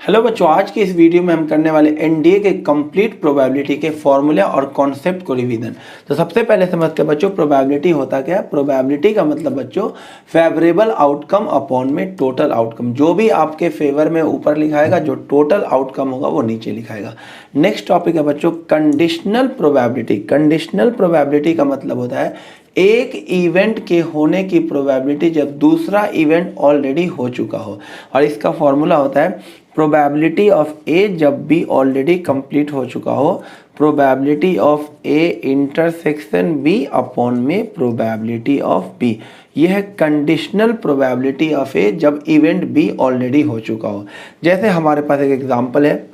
Hello बच्चों, आज की इस वीडियो में हम करने वाले एनडीए के कंप्लीट प्रोबेबिलिटी के फॉर्मूले और कॉन्सेप्ट को रिवीजन। तो सबसे पहले समझते हैं बच्चों प्रोबेबिलिटी होता क्या है। प्रोबेबिलिटी का मतलब बच्चों फेवरेबल आउटकम अपॉन में टोटल आउटकम। जो भी आपके फेवर में ऊपर लिखाएगा, जो टोटल आउटकम होगा वो नीचे लिखाएगा। नेक्स्ट टॉपिक है बच्चों कंडीशनल प्रोबेबिलिटी। कंडीशनल प्रोबेबिलिटी का मतलब होता है एक इवेंट के होने की प्रोबेबिलिटी जब दूसरा इवेंट ऑलरेडी हो चुका हो। और इसका फॉर्मूला होता है प्रोबेबिलिटी ऑफ ए जब बी ऑलरेडी कंप्लीट हो चुका हो, probability of A intersection B upon में प्रोबेबिलिटी ऑफ बी। यह है कंडीशनल प्रोबेबिलिटी ऑफ ए जब इवेंट बी ऑलरेडी हो चुका हो। जैसे हमारे पास एक एग्जांपल है,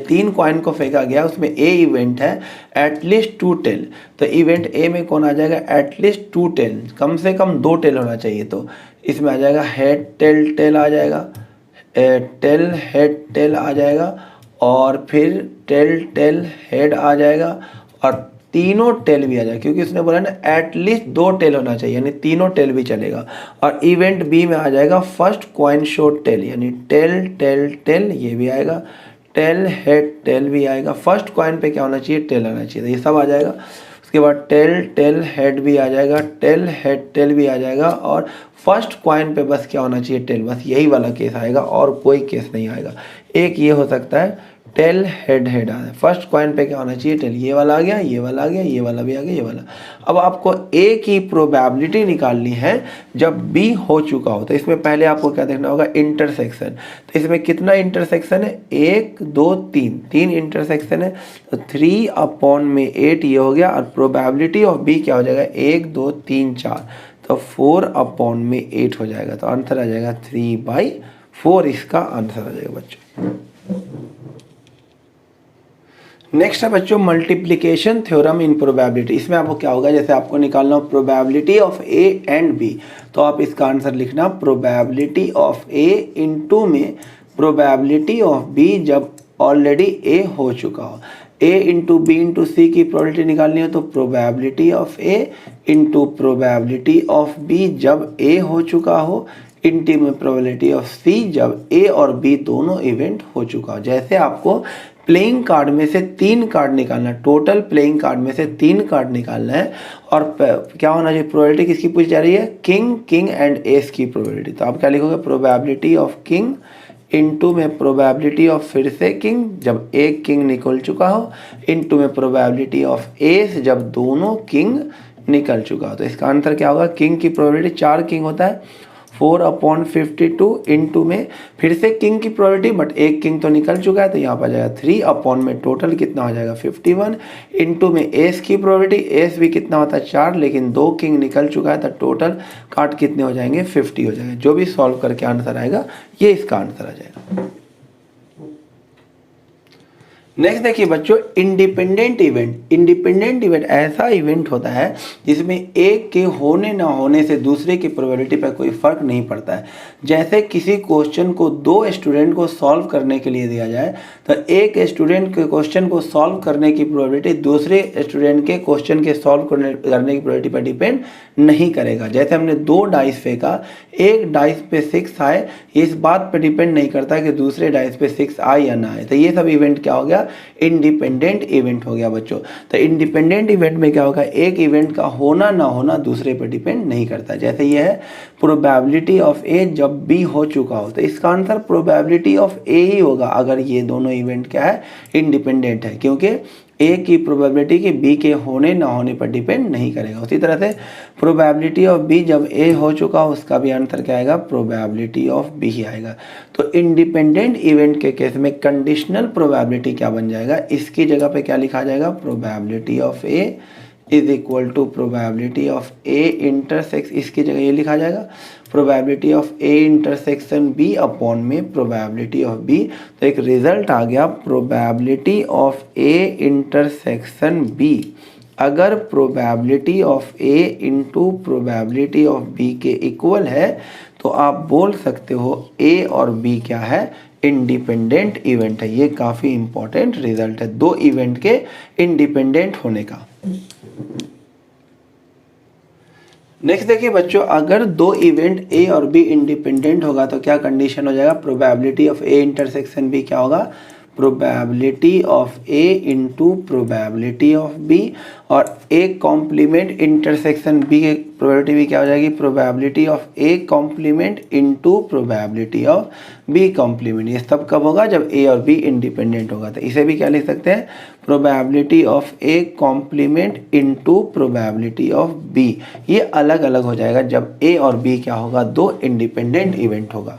3 कॉइन को फेंका गया, उसमें ए इवेंट है एटलीस्ट 2 टेल। तो इवेंट ए में कौन आ जाएगा? एटलीस्ट 2 टेल, कम से कम 2 टेल होना चाहिए। तो इसमें आ जाएगा हेड टेल टेल आ जाएगा, टेल हेड टेल आ जाएगा, और फिर टेल टेल हेड आ जाएगा, और तीनों टेल भी आ जाएगा, क्योंकि उसने बोला ना एटलीस्ट 2 टेल होना चाहिए, यानी तीनों टेल भी चलेगा। और इवेंट बी में आ जाएगा फर्स्ट कॉइन शो टेल, यानी टेल टेल टेल, ये भी आएगा, टेल हेड टेल भी आएगा। फर्स्ट कॉइन पे क्या होना चाहिए? टेल आना चाहिए, तो ये सब आ जाएगा। उसके बाद टेल टेल हेड भी आ जाएगा, टेल हेड टेल भी आ जाएगा, और फर्स्ट कॉइन पे बस क्या होना चाहिए? टेल। बस यही वाला केस आएगा और कोई केस नहीं आएगा। एक ये हो सकता है टेल हेड हेड आ जाए, फर्स्ट कॉइन पे क्या होना चाहिए? टेल। ये वाला आ गया, ये वाला आ गया, ये वाला भी आ गया, ये वाला। अब आपको ए की प्रोबेबिलिटी निकालनी है जब बी हो चुका हो। तो इसमें पहले आपको क्या देखना होगा? इंटरसेक्शन। तो इसमें कितना इंटरसेक्शन है? 1 2 3, 3 इंटरसेक्शन है। तो 3 अपॉन में 8 ये हो गया, और प्रोबेबिलिटी ऑफ बी क्या हो जाएगा? 1 2 3 4, तो 4 अपॉन में 8 हो जाएगा। तो आंसर आ जाएगा 3/4, इसका आंसर आ जाएगा बच्चों। नेक्स्ट है बच्चों मल्टीप्लिकेशन थ्योरम इन प्रोबेबिलिटी। इसमें आपको क्या होगा? जैसे आपको निकालना हो probability of A and B, तो आप इसका आंसर लिखना प्रोबेबिलिटी ऑफ ए इंटू में प्रोबेबिलिटी ऑफ बी जब ऑलरेडी ए हो चुका हो। A into B into C की प्रोबेबिलिटी निकालनी हो तो probability of A into probability of B जब ए हो चुका हो, इंटू में प्रोबेबिलिटी ऑफ सी जब ए और बी दोनों इवेंट हो चुका हो। जैसे आपको प्लेइंग कार्ड में से 3 कार्ड निकालना है, टोटल प्लेइंग कार्ड में से 3 कार्ड निकालना है, और क्या होना चाहिए? प्रोबेबिलिटी किसकी पूछी जा रही है? किंग, किंग एंड एस की प्रोबेबिलिटी। तो आप क्या लिखोगे? प्रोबेबिलिटी ऑफ किंग इंटू में प्रोबेबिलिटी ऑफ फिर से किंग जब एक किंग निकल चुका हो, इंटू में प्रोबेबिलिटी ऑफ एस जब दोनों किंग निकल चुका हो। तो इसका आंसर क्या होगा? किंग की प्रोबेबिलिटी 4 किंग होता है, 4/52 इंटू में फिर से किंग की प्रोबेबिलिटी, बट एक किंग तो निकल चुका है, तो यहाँ पर आ जाएगा 3 अपॉन में टोटल कितना हो जाएगा? 51 इंटू में एस की प्रोबेबिलिटी, एस भी कितना होता है? 4, लेकिन 2 किंग निकल चुका है, तो टोटल काट कितने हो जाएंगे? 50 हो जाएंगे। जो भी सॉल्व करके आंसर आएगा ये इसका आंसर आ जाएगा। नेक्स्ट देखिए बच्चों इंडिपेंडेंट इवेंट। इंडिपेंडेंट इवेंट ऐसा इवेंट होता है जिसमें एक के होने ना होने से दूसरे की प्रोबेबिलिटी पर कोई फर्क नहीं पड़ता है। जैसे किसी क्वेश्चन को 2 स्टूडेंट को सॉल्व करने के लिए दिया जाए, तो एक स्टूडेंट के क्वेश्चन को सॉल्व करने की प्रोबेबिलिटी दूसरे स्टूडेंट के क्वेश्चन के सॉल्व करने की प्रोबेबिलिटी पर डिपेंड नहीं करेगा। जैसे हमने 2 डाइस फेंका, एक डाइस पे 6 आए, इस बात पर डिपेंड नहीं करता कि दूसरे डाइस पे 6 आए या ना आए। तो ये सब इवेंट क्या हो गया? इंडिपेंडेंट इवेंट हो गया बच्चों। तो इंडिपेंडेंट इवेंट में क्या होगा? एक इवेंट का होना ना होना दूसरे पर डिपेंड नहीं करता। जैसे ये है प्रोबेबिलिटी ऑफ ए जब बी हो चुका हो, तो इसका आंसर प्रोबेबिलिटी ऑफ ए ही होगा अगर ये दोनों इवेंट क्या है? इंडिपेंडेंट है, क्योंकि ए की प्रोबेबिलिटी कि बी के होने ना होने पर डिपेंड नहीं करेगा। उसी तरह से प्रोबेबिलिटी ऑफ बी जब ए हो चुका हो, उसका भी आंसर क्या आएगा? प्रोबेबिलिटी ऑफ बी ही आएगा। तो इंडिपेंडेंट इवेंट के केस में कंडीशनल प्रोबेबिलिटी क्या बन जाएगा? इसकी जगह पे क्या लिखा जाएगा? Probability of A is equal to probability of A intersex, इसकी जगह ये लिखा जाएगा probability of A intersection B upon में प्रोबेबिलिटी ऑफ बी। तो एक रिजल्ट आ गया probability of A intersection B अगर probability of A into probability of B के इक्वल है, तो आप बोल सकते हो ए और बी क्या है? इंडिपेंडेंट इवेंट है। ये काफ़ी इंपॉर्टेंट रिजल्ट है 2 इवेंट के इंडिपेंडेंट होने का। नेक्स्ट देखिए बच्चों, अगर दो इवेंट ए और बी इंडिपेंडेंट होगा तो क्या कंडीशन हो जाएगा, probability of A intersection B क्या होगा, probability of A into probability of B, और ए कॉम्प्लीमेंट इंटरसेक्शन बी की प्रोबेबिलिटी भी क्या हो जाएगी, probability of A complement into probability of B complement. ये सब कब होगा, जब ए और बी इंडिपेंडेंट होगा। तो इसे भी क्या लिख सकते हैं, probability of A complement into probability of B. ये अलग अलग हो जाएगा जब ए और बी क्या होगा, दो इंडिपेंडेंट इवेंट होगा।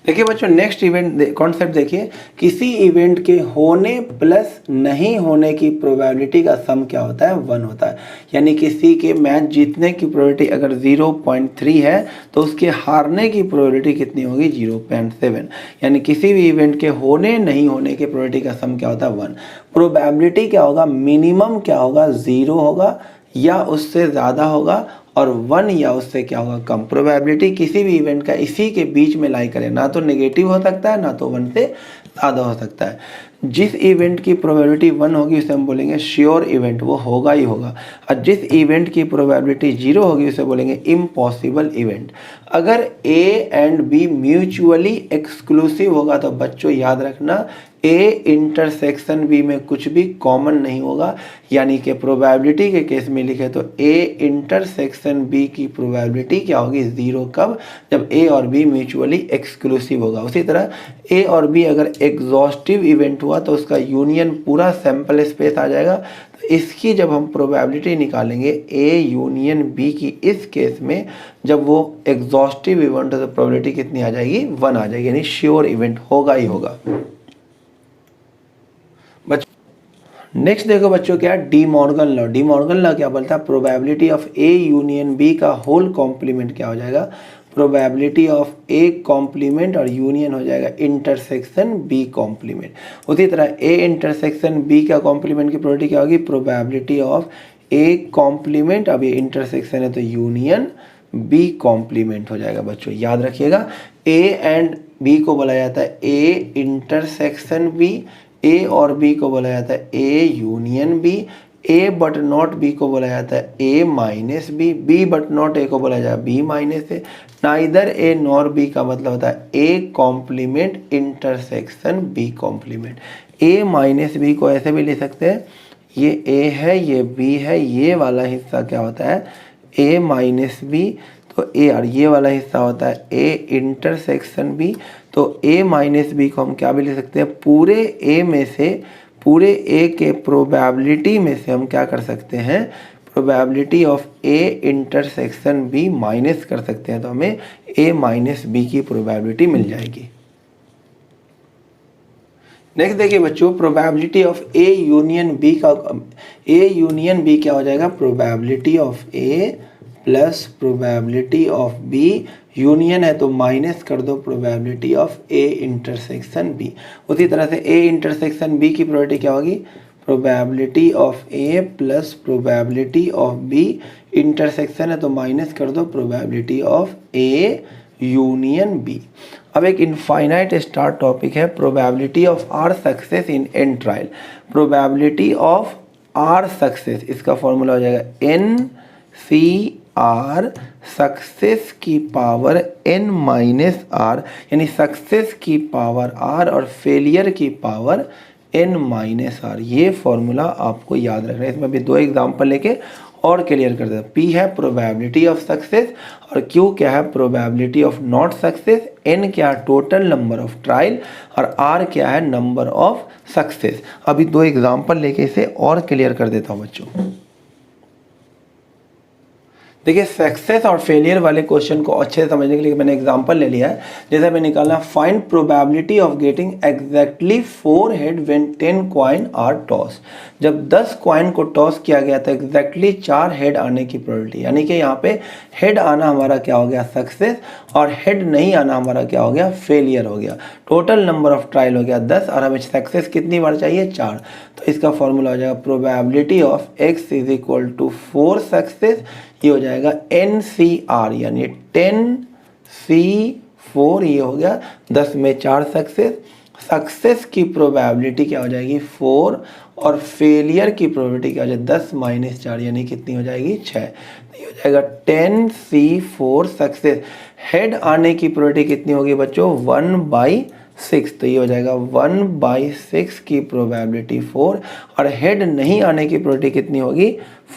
देखिए बच्चों, नेक्स्ट इवेंट कॉन्सेप्ट देखिए, किसी इवेंट के होने प्लस नहीं होने की प्रोबेबिलिटी का सम क्या होता है, 1 होता है। यानी किसी के मैच जीतने की प्रोबेबिलिटी अगर 0.3 है तो उसके हारने की प्रोबेबिलिटी कितनी होगी, 0.7। यानी किसी भी इवेंट के होने नहीं होने के प्रोबेबिलिटी का सम क्या होता है, 1। प्रोबेबिलिटी क्या होगा, मिनिमम क्या होगा, 0 होगा या उससे ज़्यादा होगा, और 1 या उससे क्या होगा, कम। प्रोबेबिलिटी किसी भी इवेंट का इसी के बीच में लाई करे, ना तो नेगेटिव हो सकता है ना तो 1 से ज़्यादा हो सकता है। जिस इवेंट की प्रोबेबिलिटी 1 होगी उसे हम बोलेंगे श्योर इवेंट, वो होगा ही होगा। और जिस इवेंट की प्रोबेबिलिटी 0 होगी उसे बोलेंगे इम्पॉसिबल इवेंट। अगर ए एंड बी म्यूचुअली एक्सक्लूसिव होगा तो बच्चों याद रखना, ए इंटरसेक्शन बी में कुछ भी कॉमन नहीं होगा। यानी कि प्रोबेबिलिटी के केस में लिखे तो ए इंटरसेक्शन बी की प्रोबेबिलिटी क्या होगी, 0। कब, जब ए और बी म्यूचुअली एक्सक्लूसिव होगा। उसी तरह ए और बी अगर एग्जॉस्टिव इवेंट हुआ तो उसका यूनियन पूरा सैंपल स्पेस आ जाएगा। तो इसकी जब हम प्रोबेबिलिटी निकालेंगे ए यूनियन बी की, इस केस में जब वो एग्जॉस्टिव इवेंट हो तो प्रोबेबिलिटी कितनी आ जाएगी, 1 आ जाएगी। यानी श्योर इवेंट होगा ही होगा। नेक्स्ट देखो बच्चों क्या है, De Morgan law. De Morgan law क्या बोलता है, probability of A union B का होल कॉम्प्लीमेंट क्या हो जाएगा, प्रोबेबिलिटी ऑफ ए कॉम्प्लीमेंट, और यूनियन हो जाएगा इंटरसेक्शन बी कॉम्प्लीमेंट। उसी तरह ए इंटरसेक्शन बी का कॉम्प्लीमेंट की प्रोबेबिलिटी क्या होगी, प्रोबेबिलिटी ऑफ ए कॉम्प्लीमेंट, अब ये इंटरसेक्शन है तो यूनियन बी कॉम्प्लीमेंट हो जाएगा। बच्चों याद रखिएगा, ए एंड बी को बोला जाता है ए इंटरसेक्शन बी, ए और बी को बोला जाता है A union B, A but not B को बोला जाता है A minus B, B but not A को बोला जाता है B minus A. Neither A nor B का मतलब होता है A complement intersection B complement. A minus B को ऐसे भी ले सकते हैं, ये ए है ये बी है, ये वाला हिस्सा क्या होता है ए माइनस बी, तो ए, और ये वाला हिस्सा होता है ए इंटरसेक्शन बी। तो ए माइनस बी को हम क्या भी ले सकते हैं, पूरे ए में से, पूरे ए के प्रोबेबिलिटी में से हम क्या कर सकते हैं, probability of A intersection B minus कर सकते हैं। तो हमें ए माइनस बी की प्रोबेबिलिटी मिल जाएगी। नेक्स्ट देखिए बच्चों, probability of A union B का, ए यूनियन बी क्या हो जाएगा, probability of A plus probability of B, union है तो माइनस कर दो probability of A intersection B. उसी तरह से ए इंटरसेक्शन बी की प्रोबेबिलिटी क्या होगी, probability of A plus probability of B, intersection है तो माइनस कर दो probability of A union B. अब एक इनफाइनाइट स्टार टॉपिक है, probability of R success in N trial. Probability of R success, इसका फॉर्मूला हो जाएगा एन सी आर, सक्सेस की पावर n माइनस आर, यानी सक्सेस की पावर r और फेलियर की पावर n माइनस आर। ये फॉर्मूला आपको याद रखना है। इसमें भी 2 एग्जाम्पल लेके और क्लियर कर देता। P है प्रोबेबिलिटी ऑफ सक्सेस, और Q क्या है probability of not success, N क्या है टोटल नंबर ऑफ ट्रायल, और R क्या है नंबर ऑफ सक्सेस। अभी 2 एग्जाम्पल लेके इसे और क्लियर कर देता हूँ बच्चों। देखिए, सक्सेस और फेलियर वाले क्वेश्चन को अच्छे से समझने के लिए मैंने एग्जांपल ले लिया है। जैसे मैं निकालना, find probability of getting exactly 4 head when 10 coin are toss. जब 10 कॉइन को टॉस किया गया तो एग्जैक्टली 4 हेड आने की प्रोबेबिलिटी, यानी कि यहाँ पे हेड आना हमारा क्या हो गया सक्सेस, और हेड नहीं आना हमारा क्या हो गया फेलियर हो गया। टोटल नंबर ऑफ ट्रायल हो गया 10, और हमें सक्सेस कितनी बार चाहिए 4। तो इसका फॉर्मूला हो जाएगा probability of x is equal to 4 success, ये हो जाएगा NCR, यानी 10C4, ये हो गया 10 में 4 सक्सेस, सक्सेस की प्रोबेबिलिटी क्या हो जाएगी 4 और फेलियर की प्रोबेबिलिटी क्या हो जाएगी 10 माइनस 4 यानी कितनी हो जाएगी 6। तो ये हो जाएगा 10C4 सक्सेस। हेड आने की प्रोबेबिलिटी कितनी होगी बच्चों 1/6। तो ये हो जाएगा 1/6 की प्रोबेबिलिटी 4 और हेड नहीं आने की प्रोबेबिलिटी कितनी होगी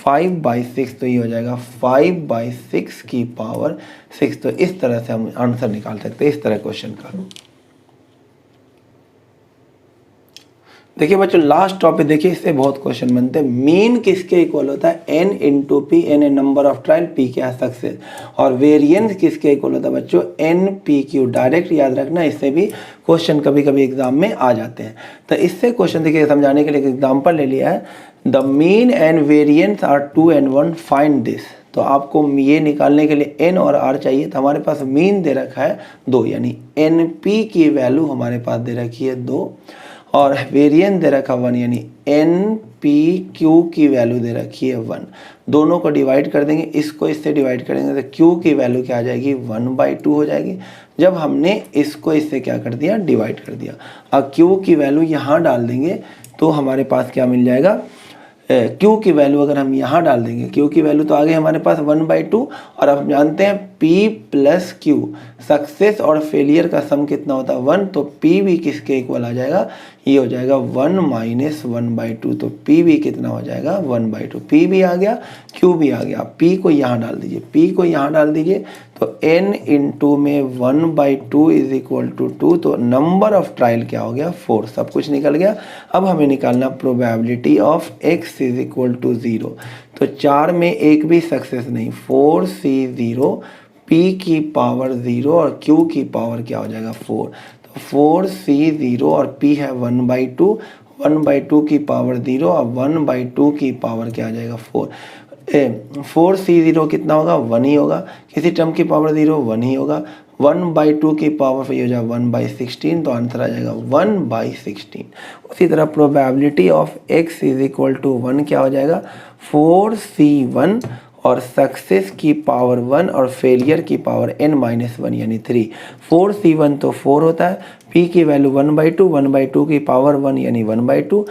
5/6। तो ये हो जाएगा 5/6 की पावर 6। तो इस तरह से हम आंसर निकाल सकते हैं इस तरह क्वेश्चन का। देखिए बच्चों लास्ट टॉपिक देखिए, इससे बहुत क्वेश्चन बनते हैं। मीन किसके इक्वल होता है n into P, N A number of trial, P क्या है सक्सेस। और वेरिएंस किसके इक्वल होता है बच्चों एन पी क्यू। डायरेक्ट याद रखना, इससे भी क्वेश्चन कभी कभी एग्जाम में आ जाते हैं। तो इससे क्वेश्चन देखिए समझाने के लिए एक एग्जाम्पल ले लिया है। The mean and variance are 2 and 1, find this. तो आपको ये निकालने के लिए n और r चाहिए। तो हमारे पास मीन दे रखा है 2, यानी एन पी की वैल्यू हमारे पास दे रखी है 2 और वेरिएंस दे रखा 1 यानी एन पी क्यू की वैल्यू दे रखी है 1। दोनों को डिवाइड कर देंगे, इसको इससे डिवाइड करेंगे तो क्यू की वैल्यू क्या आ जाएगी 1/2 हो जाएगी। जब हमने इसको इससे क्या कर दिया डिवाइड कर दिया। अब क्यू की वैल्यू यहाँ डाल देंगे तो हमारे पास क्या मिल जाएगा क्यू की वैल्यू अगर हम यहाँ डाल देंगे, क्यू की वैल्यू तो आ गई हमारे पास 1/2। और अब जानते हैं P प्लस क्यू, सक्सेस और फेलियर का सम कितना होता है 1। तो P भी किसके इक्वल आ जाएगा, ये हो जाएगा 1 माइनस 1/2। तो P भी कितना हो जाएगा 1/2। P भी आ गया, Q भी आ गया। P को यहाँ डाल दीजिए, P को यहाँ डाल दीजिए तो n इंटू में 1/2 इज इक्वल टू 2। तो नंबर ऑफ ट्रायल क्या हो गया 4। सब कुछ निकल गया। अब हमें निकालना probability of x is equal to 0। तो 4 में एक भी सक्सेस नहीं, 4C0, P की पावर 0 और Q की पावर क्या हो जाएगा 4। तो 4C0 और P है 1/2, 1/2 की पावर 0 और 1/2 की पावर क्या आ जाएगा 4। 4C0 कितना होगा 1 ही होगा, किसी टर्म की पावर 0 1 ही होगा। 1/2 की पावर ये हो जाएगा 1/16। तो आंसर आ जाएगा 1/16। उसी तरह probability of x is equal to 1 क्या हो जाएगा 4C1 और सक्सेस की पावर 1 और फेलियर की पावर n-1 यानी 3। 4C1 तो 4 होता है, P की वैल्यू 1/2, 1/2 की पावर 1 यानी 1/2,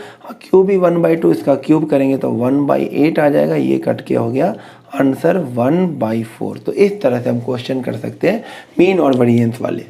Q भी 1/2, इसका क्यूब करेंगे तो 1/8 आ जाएगा। ये कट के हो गया आंसर 1/4। तो इस तरह से हम क्वेश्चन कर सकते हैं मीन और वेरिएंस वाले।